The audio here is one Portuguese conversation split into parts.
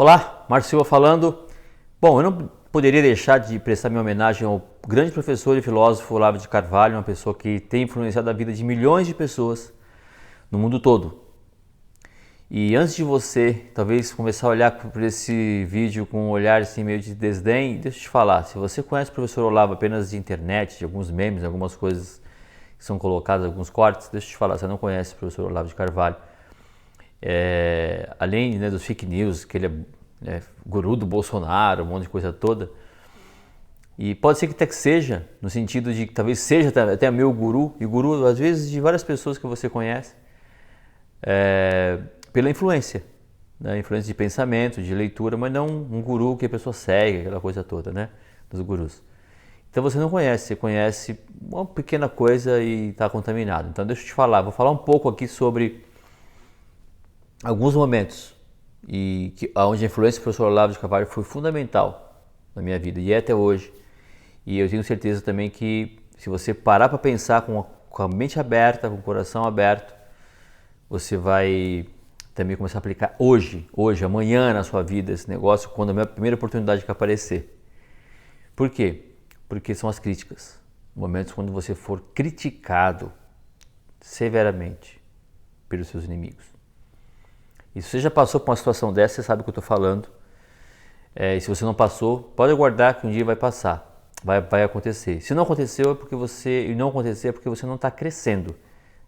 Olá, Márcio Silva falando. Bom, eu não poderia deixar de prestar minha homenagem ao grande professor e filósofo Olavo de Carvalho, uma pessoa que tem influenciado a vida de milhões de pessoas no mundo todo. E antes de você, talvez, começar a olhar por esse vídeo com um olhar assim meio de desdém, deixa eu te falar, se você conhece o professor Olavo apenas de internet, de alguns memes, algumas coisas que são colocadas, alguns cortes, deixa eu te falar, você não conhece o professor Olavo de Carvalho. Além dos fake news, que ele é guru do Bolsonaro, um monte de coisa toda, e pode ser que até que seja, no sentido de que talvez seja até meu guru, e guru às vezes de várias pessoas que você conhece, pela influência, né? Influência de pensamento, de leitura, mas não um guru que a pessoa segue, aquela coisa toda, né? Dos gurus. Então você não conhece, você conhece uma pequena coisa e está contaminado. Então deixa eu te falar, vou falar um pouco aqui sobre alguns momentos e onde a influência do professor Olavo de Carvalho foi fundamental na minha vida e é até hoje. E eu tenho certeza também que se você parar para pensar com a mente aberta, com o coração aberto, você vai também começar a aplicar hoje, amanhã na sua vida esse negócio, quando a primeira oportunidade que aparecer. Por quê? Porque são as críticas. Momentos quando você for criticado severamente pelos seus inimigos. E se você já passou por uma situação dessa, você sabe o que eu estou falando. E se você não passou, pode aguardar que um dia vai passar, vai acontecer. Se não aconteceu, não acontecer é porque você não está crescendo,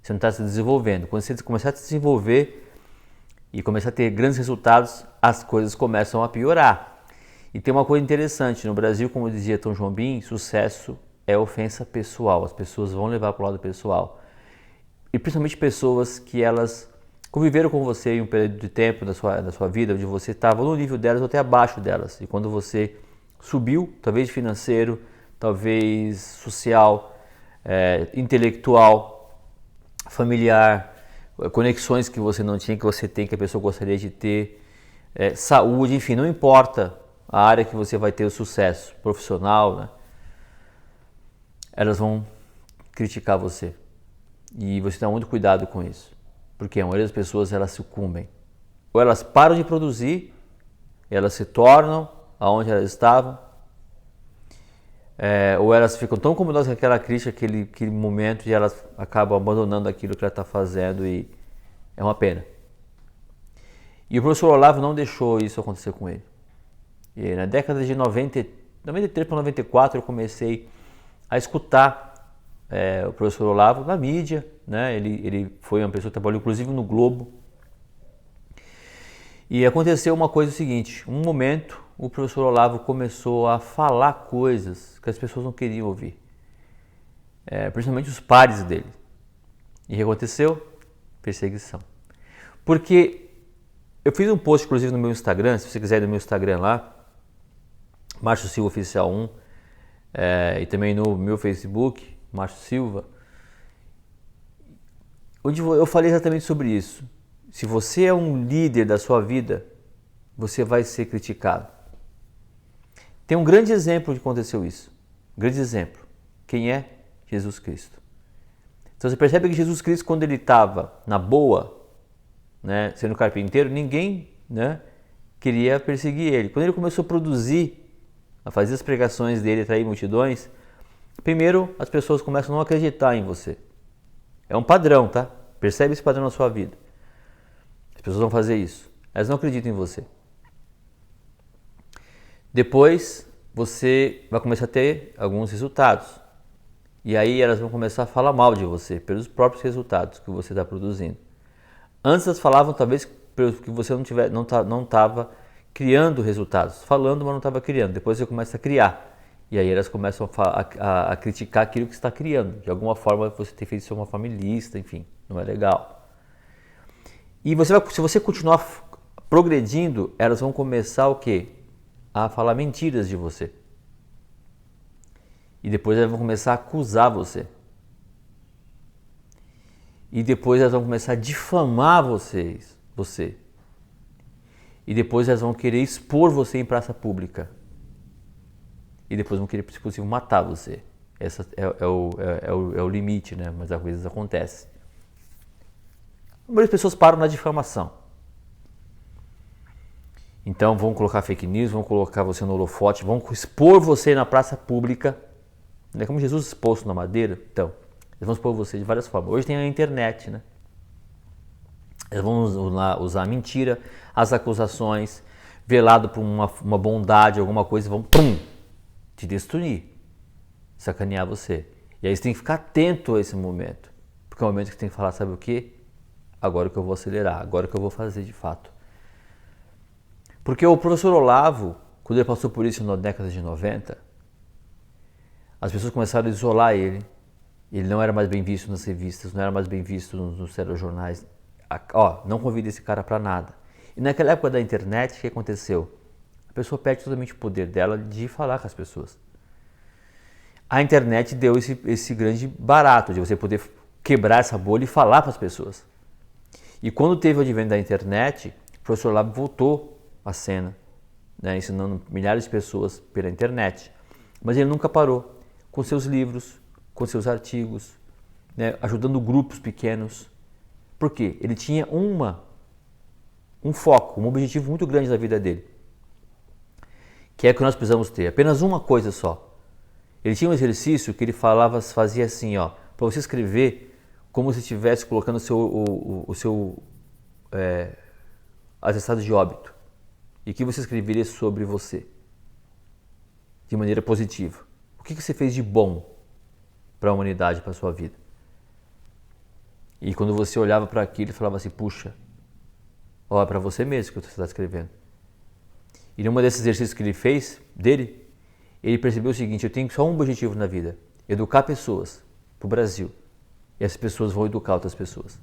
você não está se desenvolvendo. Quando você começar a se desenvolver e começar a ter grandes resultados, as coisas começam a piorar. E tem uma coisa interessante, no Brasil, como dizia Tom Jobim, sucesso é ofensa pessoal, as pessoas vão levar para o lado pessoal. E principalmente pessoas que elas conviveram com você em um período de tempo da sua vida, onde você estava no nível delas ou até abaixo delas. E quando você subiu, talvez financeiro, talvez social, intelectual, familiar, conexões que você não tinha, que você tem, que a pessoa gostaria de ter, saúde, enfim, não importa a área que você vai ter o sucesso profissional, né? Elas vão criticar você. E você tem muito cuidado com isso. Porque a maioria das pessoas, elas sucumbem. Ou elas param de produzir, elas se tornam aonde elas estavam, ou elas ficam tão incomodadas com aquela crítica, aquele momento, e elas acabam abandonando aquilo que ela está fazendo, e é uma pena. E o professor Olavo não deixou isso acontecer com ele. E na década de 93 para 94, eu comecei a escutar o professor Olavo na mídia, né? Ele foi uma pessoa que trabalhou inclusive no Globo. E aconteceu uma coisa seguinte, um momento o professor Olavo começou a falar coisas que as pessoas não queriam ouvir, principalmente os pares dele. E o que aconteceu? Perseguição. Porque eu fiz um post inclusive no meu Instagram, se você quiser ir no meu Instagram lá, Márcio Silva Oficial 1, e também no meu Facebook, Márcio Silva, onde eu falei exatamente sobre isso. Se você é um líder da sua vida, você vai ser criticado. Tem um grande exemplo de que aconteceu isso. Um grande exemplo. Quem é? Jesus Cristo. Então você percebe que Jesus Cristo, quando ele estava na boa, né, sendo carpinteiro, ninguém, né, queria perseguir ele. Quando ele começou a produzir, a fazer as pregações dele, atrair multidões, primeiro as pessoas começam a não acreditar em você. É um padrão, tá? Percebe esse padrão na sua vida. As pessoas vão fazer isso. Elas não acreditam em você. Depois você vai começar a ter alguns resultados. E aí elas vão começar a falar mal de você, pelos próprios resultados que você está produzindo. Antes elas falavam talvez porque você não estava criando resultados. Falando, mas não estava criando. Depois você começa a criar. E aí elas começam a criticar aquilo que você está criando. De alguma forma você tem feito isso de uma forma ilícita, enfim, não é legal. E se você continuar progredindo, elas vão começar o quê? A falar mentiras de você. E depois elas vão começar a acusar você. E depois elas vão começar a difamar você. E depois elas vão querer expor você em praça pública. E depois vão querer, se possível, matar você. Esse é o limite, né? Mas às vezes acontece. A maioria das pessoas param na difamação. Então vão colocar fake news, vão colocar você no holofote, vão expor você na praça pública, né? Como Jesus exposto na madeira. Então, eles vão expor você de várias formas. Hoje tem a internet, né? Eles vão usar a mentira, as acusações, velado por uma bondade, alguma coisa, vão te destruir, sacanear você. E aí você tem que ficar atento a esse momento, porque é o momento que você tem que falar, sabe o quê? Agora que eu vou acelerar, agora que eu vou fazer de fato. Porque o professor Olavo, quando ele passou por isso na década de 90, as pessoas começaram a isolar ele. Ele não era mais bem visto nas revistas, não era mais bem visto nos telejornais. Não convida esse cara para nada. E naquela época da internet, o que aconteceu? A pessoa perde totalmente o poder dela de falar com as pessoas. A internet deu esse grande barato de você poder quebrar essa bolha e falar para as pessoas. E quando teve o advento da internet, o professor Olavo voltou à cena, né, ensinando milhares de pessoas pela internet. Mas ele nunca parou com seus livros, com seus artigos, né, ajudando grupos pequenos. Por quê? Ele tinha um foco, um objetivo muito grande na vida dele, que é o que nós precisamos ter, apenas uma coisa só. Ele tinha um exercício que ele fazia assim, para você escrever como se estivesse colocando o seu atestado de óbito, e que você escreveria sobre você, de maneira positiva. O que você fez de bom para a humanidade, para a sua vida? E quando você olhava para aquilo e falava assim, puxa, é para você mesmo que você está escrevendo. E numa desses exercícios que ele fez, ele percebeu o seguinte, eu tenho só um objetivo na vida, educar pessoas para o Brasil. E essas pessoas vão educar outras pessoas.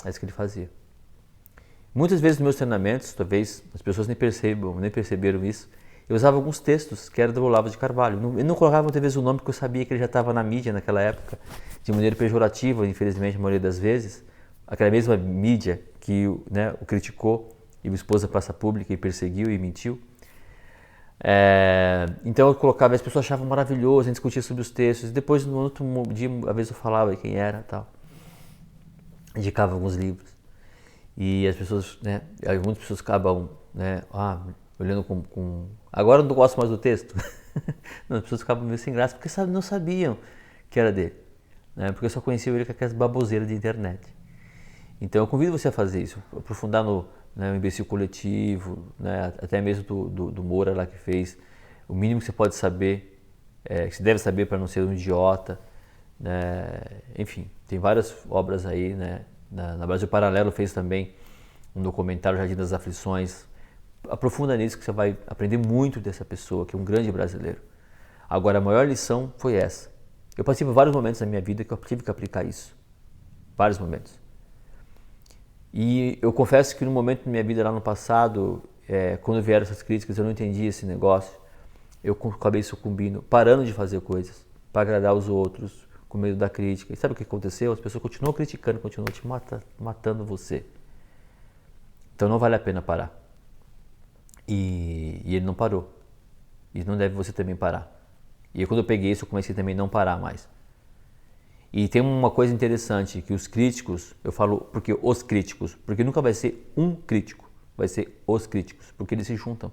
É isso que ele fazia. Muitas vezes nos meus treinamentos, talvez as pessoas nem perceberam isso, eu usava alguns textos que eram do Olavo de Carvalho. Eu não colocava muitas vezes o nome porque eu sabia que ele já estava na mídia naquela época, de maneira pejorativa, infelizmente, a maioria das vezes. Aquela mesma mídia que, né, o criticou e o expôs à praça pública e perseguiu e mentiu. Então eu colocava, as pessoas achavam maravilhoso, a gente discutia sobre os textos. Depois, no outro dia, às vezes eu falava quem era e tal. Indicava alguns livros. E as pessoas, né, muitas pessoas acabam, né, olhando com... Agora eu não gosto mais do texto. As pessoas acabam meio sem graça porque não sabiam que era dele, né, porque só conheciam ele com aquelas baboseiras de internet. Então eu convido você a fazer isso, aprofundar no imbecil coletivo, né, até mesmo do Moura lá que fez. O mínimo que você pode saber, que você deve saber para não ser um idiota, né? Enfim, tem várias obras aí, né? Na Brasil Paralelo fez também um documentário, Jardim das Aflições. Aprofunda nisso que você vai aprender muito dessa pessoa, que é um grande brasileiro. Agora, a maior lição foi essa. Eu passei por vários momentos na minha vida que eu tive que aplicar isso. Vários momentos. E eu confesso que no momento da minha vida lá no passado, quando vieram essas críticas, eu não entendi esse negócio. Eu acabei sucumbindo, parando de fazer coisas para agradar os outros, com medo da crítica. E sabe o que aconteceu? As pessoas continuam criticando, continuam te matando você. Então não vale a pena parar. E ele não parou. E não deve você também parar. E quando eu peguei isso, eu comecei também a não parar mais. E tem uma coisa interessante, que os críticos, eu falo porque os críticos, porque nunca vai ser um crítico, vai ser os críticos, porque eles se juntam.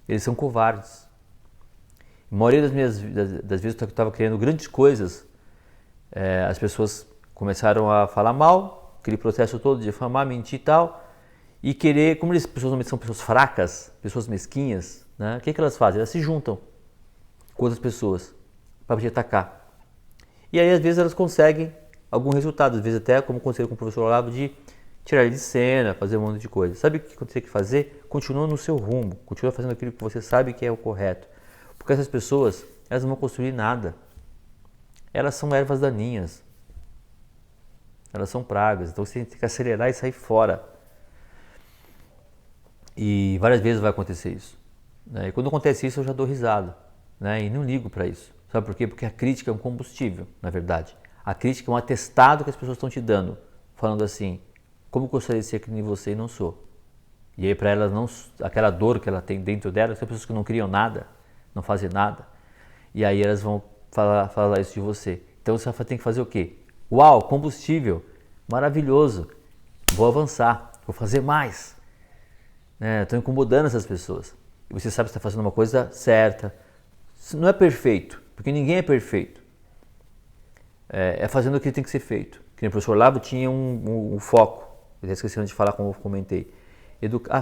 Eles são covardes. A maioria das vezes que eu estava criando grandes coisas, as pessoas começaram a falar mal, aquele processo todo de difamar, mentir e tal, e querer, como as pessoas normalmente são pessoas fracas, pessoas mesquinhas, né? O que elas fazem? Elas se juntam com outras pessoas para te atacar. E aí, às vezes, elas conseguem algum resultado, às vezes até, como aconteceu com o professor Olavo, de tirar ele de cena, fazer um monte de coisa. Sabe o que você tem que fazer? Continua no seu rumo, continua fazendo aquilo que você sabe que é o correto. Porque essas pessoas, elas não vão construir nada. Elas são ervas daninhas. Elas são pragas, então você tem que acelerar e sair fora. E várias vezes vai acontecer isso, né? E quando acontece isso, eu já dou risada, né? E não ligo para isso. Sabe por quê? Porque a crítica é um combustível, na verdade. A crítica é um atestado que as pessoas estão te dando, falando assim, como gostaria de ser que nem você e não sou. E aí para elas, não, aquela dor que ela tem dentro dela, tem pessoas que não criam nada, não fazem nada, e aí elas vão falar isso de você. Então você tem que fazer o quê? Uau, combustível, maravilhoso, vou avançar, vou fazer mais. né? Estão incomodando essas pessoas. E você sabe que está fazendo uma coisa certa. Não é perfeito, porque ninguém é perfeito. É fazendo o que tem que ser feito. Que o professor Lavo tinha um foco. Eu esqueci de falar como eu comentei.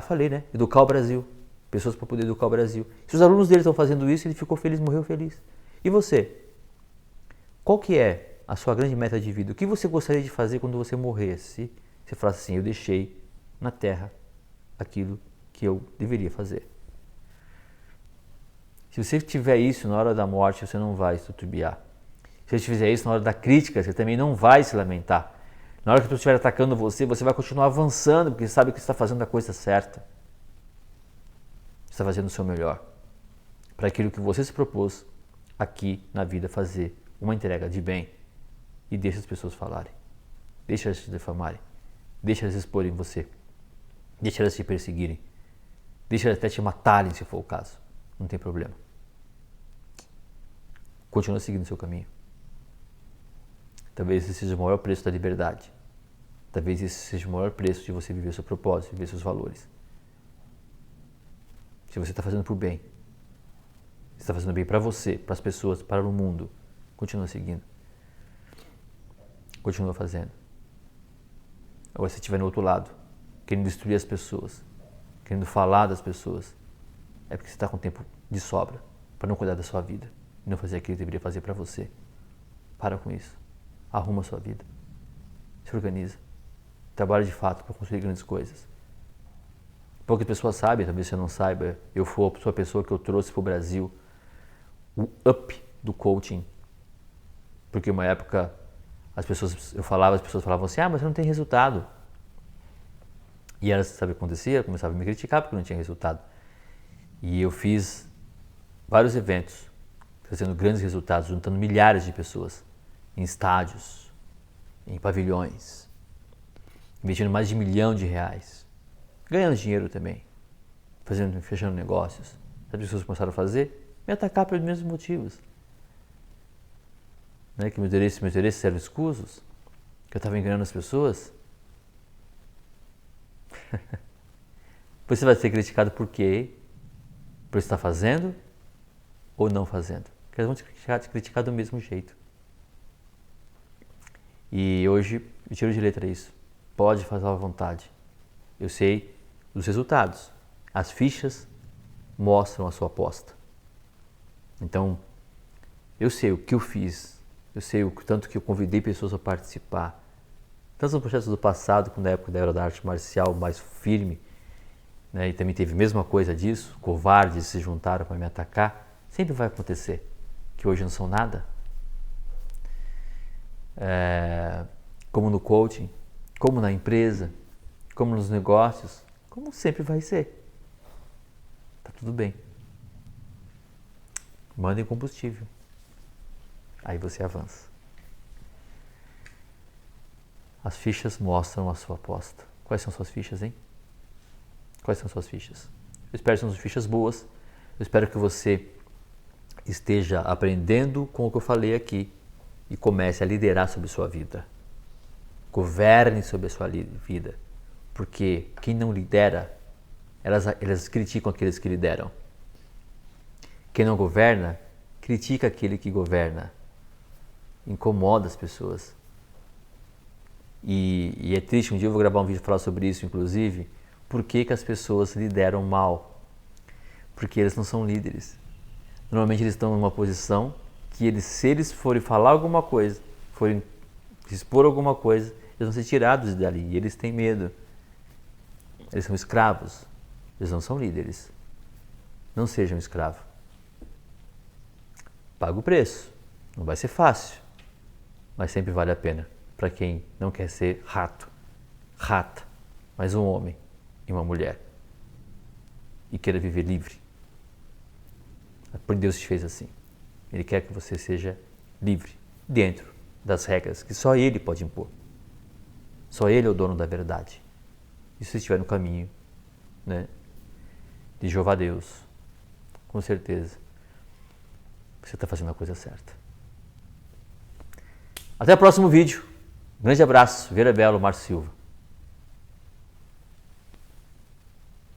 Falei, né? Educar o Brasil. Pessoas para poder educar o Brasil. Se os alunos dele estão fazendo isso, ele ficou feliz, morreu feliz. E você? Qual que é a sua grande meta de vida? O que você gostaria de fazer quando você morresse? Você falasse assim, eu deixei na Terra aquilo que eu deveria fazer. Se você tiver isso na hora da morte, você não vai se tutubiar. Se você fizer isso na hora da crítica, você também não vai se lamentar. Na hora que tu estiver atacando você, você vai continuar avançando, porque sabe que você está fazendo a coisa certa. Você está fazendo o seu melhor. Para aquilo que você se propôs aqui na vida fazer uma entrega de bem. E deixa as pessoas falarem. Deixa elas te defamarem. Deixa elas exporem você. Deixa elas te perseguirem. Deixa elas até te matarem se for o caso. Não tem problema. Continua seguindo o seu caminho. Talvez esse seja o maior preço da liberdade. Talvez esse seja o maior preço de você viver seu propósito, viver seus valores. Se você está fazendo por bem, se está fazendo bem para você, para as pessoas, para o mundo, continua seguindo. Continua fazendo. Agora, se estiver no outro lado, querendo destruir as pessoas, querendo falar das pessoas, é porque você está com tempo de sobra para não cuidar da sua vida e não fazer aquilo que deveria fazer para você. Para com isso. Arruma a sua vida. Se organiza. Trabalha de fato para construir grandes coisas. Poucas pessoas sabem, talvez você não saiba, eu sou a pessoa que eu trouxe para o Brasil o up do coaching. Porque uma época as pessoas falavam assim, mas você não tem resultado. E elas, sabe o que acontecia? Começavam a me criticar porque não tinha resultado. E eu fiz vários eventos, trazendo grandes resultados, juntando milhares de pessoas em estádios, em pavilhões, investindo mais de R$ 1 milhão, ganhando dinheiro também, fechando negócios. Sabe o que as pessoas começaram a fazer? Me atacar pelos mesmos motivos. Né? Que meus interesses eram escusos, que eu estava enganando as pessoas. Você vai ser criticado por quê? Por estar fazendo ou não fazendo? Porque eles vão te criticar do mesmo jeito. E hoje eu tiro de letra isso. Pode fazer à vontade. Eu sei os resultados. As fichas mostram a sua aposta. Então, eu sei o que eu fiz. Eu sei o tanto que eu convidei pessoas a participar. Tanto no processo do passado, como na época da era da arte marcial mais firme, né? E também teve a mesma coisa disso, covardes se juntaram para me atacar. Sempre vai acontecer, que hoje não são nada. Como no coaching, como na empresa, como nos negócios, como sempre vai ser. Tá tudo bem. Mandem combustível. Aí você avança. As fichas mostram a sua aposta. Quais são suas fichas, hein? Quais são suas fichas? Eu espero que sejam fichas boas. Eu espero que você esteja aprendendo com o que eu falei aqui e comece a liderar sobre a sua vida. Governe sobre a sua vida. Porque quem não lidera, elas criticam aqueles que lideram. Quem não governa, critica aquele que governa. Incomoda as pessoas. E é triste, um dia eu vou gravar um vídeo e falar sobre isso, inclusive, por que as pessoas lideram mal? Porque eles não são líderes. Normalmente eles estão numa posição que se eles forem falar alguma coisa, forem expor alguma coisa, eles vão ser tirados dali e eles têm medo. Eles são escravos, eles não são líderes. Não sejam escravo. Paga o preço, não vai ser fácil, mas sempre vale a pena para quem não quer ser rata, mas um homem e uma mulher e queira viver livre. Por Deus te fez assim. Ele quer que você seja livre dentro das regras que só Ele pode impor. Só Ele é o dono da verdade. E se você estiver no caminho, né, de Jeová Deus, com certeza você está fazendo a coisa certa. Até o próximo vídeo. Um grande abraço. Vera Belo, Márcio Silva.